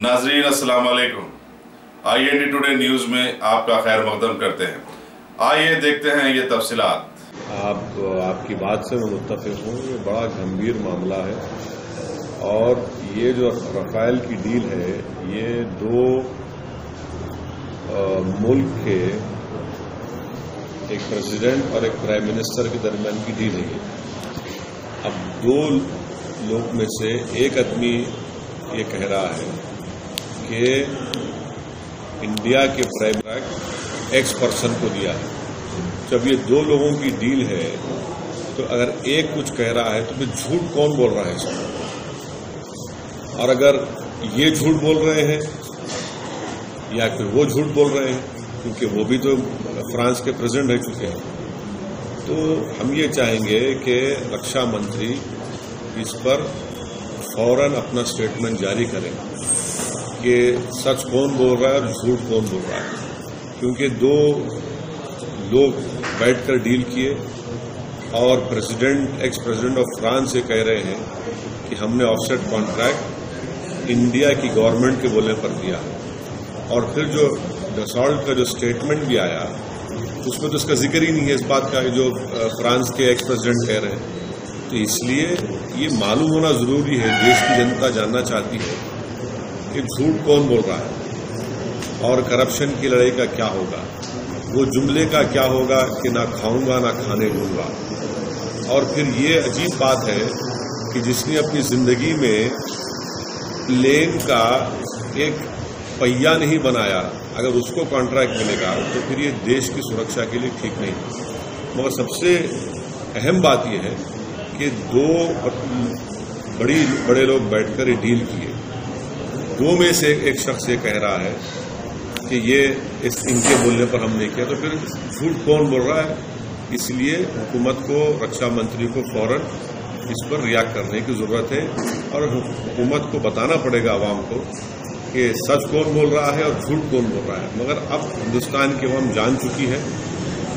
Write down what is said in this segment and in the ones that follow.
नाजरीन अस्सलाम वालेकुम। IND टुडे न्यूज़ में आपका खैर मकदम करते हैं। आइए देखते हैं ये तफसीलात। आपकी बात से मैं मुत्तफिक हूँ। ये बड़ा गंभीर मामला है और ये जो रफाल की डील है ये दो मुल्क के एक प्रेसिडेंट और एक प्राइम मिनिस्टर के दरमियान की डील है। अब दो लोग में से एक आदमी ये कह रहा है कि इंडिया के प्राइम मिनिस्टर एक्स पर्सन को दिया है। जब ये दो लोगों की डील है तो अगर एक कुछ कह रहा है तो फिर झूठ कौन बोल रहा है इसमें? और अगर ये झूठ बोल रहे हैं या फिर वो झूठ बोल रहे हैं, क्योंकि वो भी तो फ्रांस के प्रेसिडेंट रह चुके हैं, तो हम ये चाहेंगे कि रक्षा मंत्री इस पर फौरन अपना स्टेटमेंट जारी करें कि सच कौन बोल रहा है और झूठ कौन बोल रहा है। क्योंकि दो लोग बैठकर डील किए और एक्स प्रेसिडेंट ऑफ फ्रांस से कह रहे हैं कि हमने ऑफसेट कॉन्ट्रैक्ट इंडिया की गवर्नमेंट के बोलने पर दिया। और फिर जो डसॉल्ट का जो स्टेटमेंट भी आया उसमें तो इसका जिक्र ही नहीं है इस बात का जो फ्रांस के एक्स प्रेसिडेंट कह रहे हैं। तो इसलिए ये मालूम होना जरूरी है, देश की जनता जानना चाहती है कि झूठ कौन बोल रहा है और करप्शन की लड़ाई का क्या होगा, वो जुमले का क्या होगा कि ना खाऊंगा ना खाने दूंगा। और फिर ये अजीब बात है कि जिसने अपनी जिंदगी में प्लेन का एक पहिया नहीं बनाया, अगर उसको कॉन्ट्रैक्ट मिलेगा तो फिर ये देश की सुरक्षा के लिए ठीक नहीं। मगर सबसे अहम बात यह है कि दो बड़े लोग बैठकर ये डील किए। दो में से एक शख्स ये कह रहा है कि ये इनके बोलने पर हम नहीं किया, तो फिर झूठ कौन बोल रहा है? इसलिए हुकूमत को, रक्षा मंत्री को फौरन इस पर रिएक्ट करने की जरूरत है और हुकूमत को बताना पड़ेगा आवाम को कि सच कौन बोल रहा है और झूठ कौन बोल रहा है। मगर अब हिंदुस्तान की आवाम जान चुकी है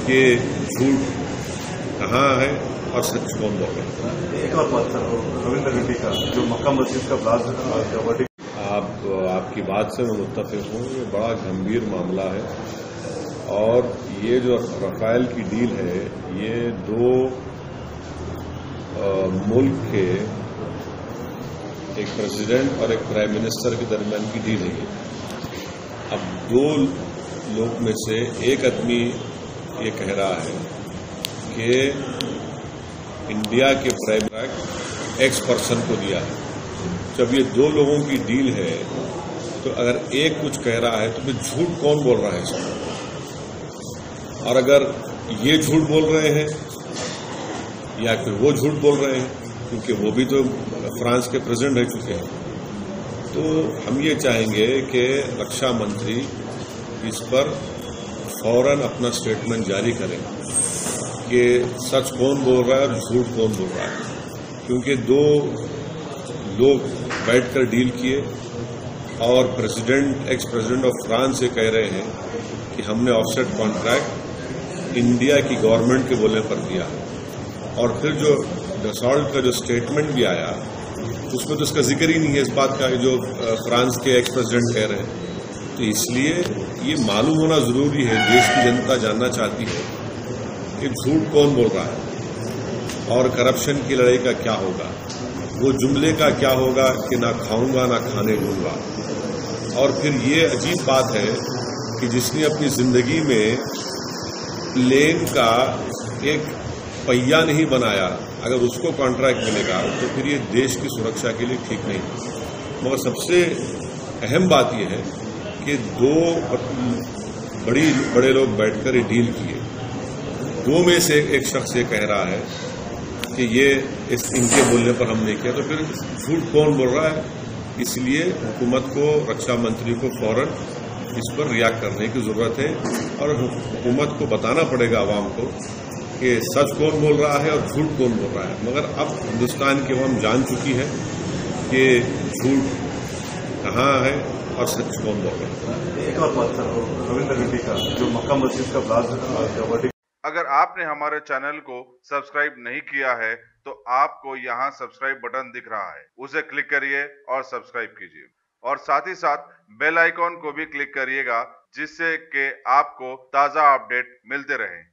कि झूठ कहाँ है और सच कौन बोल रहा है। एक और बात सर, रविंद्र रेड्डी का जो मक्का मस्जिद का ब्लास्ट, आपकी बात से मैं मुत्तफिक हूँ। ये बड़ा गंभीर मामला है और ये जो रफाल की डील है ये दो मुल्क के एक प्रेसिडेंट और एक प्राइम मिनिस्टर के दरमियान की डील है। अब दो लोग में से एक आदमी ये कह रहा है कि इंडिया के प्राइम मिनिस्टर एक्स पर्सन को दिया है। जब ये दो लोगों की डील है तो अगर एक कुछ कह रहा है तो फिर झूठ कौन बोल रहा है इसमें? और अगर ये झूठ बोल रहे हैं या फिर वो झूठ बोल रहे हैं, क्योंकि वो भी तो फ्रांस के प्रेसिडेंट रह चुके हैं, तो हम ये चाहेंगे कि रक्षा मंत्री इस पर फौरन अपना स्टेटमेंट जारी करें कि सच कौन बोल रहा है और झूठ कौन बोल रहा है। क्योंकि दो लोग बैठकर डील किए और एक्स प्रेसिडेंट ऑफ फ्रांस से कह रहे हैं कि हमने ऑफसेट कॉन्ट्रैक्ट इंडिया की गवर्नमेंट के बोलने पर दिया। और फिर जो डसॉल्ट का जो स्टेटमेंट भी आया उसमें तो इसका जिक्र ही नहीं है इस बात का जो फ्रांस के एक्स प्रेसिडेंट कह रहे हैं। तो इसलिए ये मालूम होना जरूरी है, देश की जनता जानना चाहती है कि झूठ कौन बोल रहा है और करप्शन की लड़ाई का क्या होगा, वो जुमले का क्या होगा कि ना खाऊंगा ना खाने दूंगा। और फिर ये अजीब बात है कि जिसने अपनी जिंदगी में प्लेन का एक पहिया नहीं बनाया, अगर उसको कॉन्ट्रैक्ट मिलेगा तो फिर ये देश की सुरक्षा के लिए ठीक नहीं। मगर सबसे अहम बात यह है कि दो बड़े लोग बैठकर ये डील किए। दो में से एक शख्स ये कह रहा है कि ये इनके बोलने पर हम नहीं किया, तो फिर झूठ कौन बोल रहा है? इसलिए हुकूमत को, रक्षा मंत्री को फौरन इस पर रिएक्ट करने की जरूरत है और हुकूमत को बताना पड़ेगा आवाम को कि सच कौन बोल रहा है और झूठ कौन बोल रहा है। मगर अब हिंदुस्तान की आवाम जान चुकी है कि झूठ कहाँ है और सच कौन बोल रहा है। एक और बात सर, रविंद्र रेड्डी का जो मक्का मस्जिद का ब्लास्ट, अगर आपने हमारे चैनल को सब्सक्राइब नहीं किया है तो आपको यहाँ सब्सक्राइब बटन दिख रहा है, उसे क्लिक करिए और सब्सक्राइब कीजिए। और साथ ही साथ बेल आइकॉन को भी क्लिक करिएगा, जिससे कि आपको ताज़ा अपडेट मिलते रहे।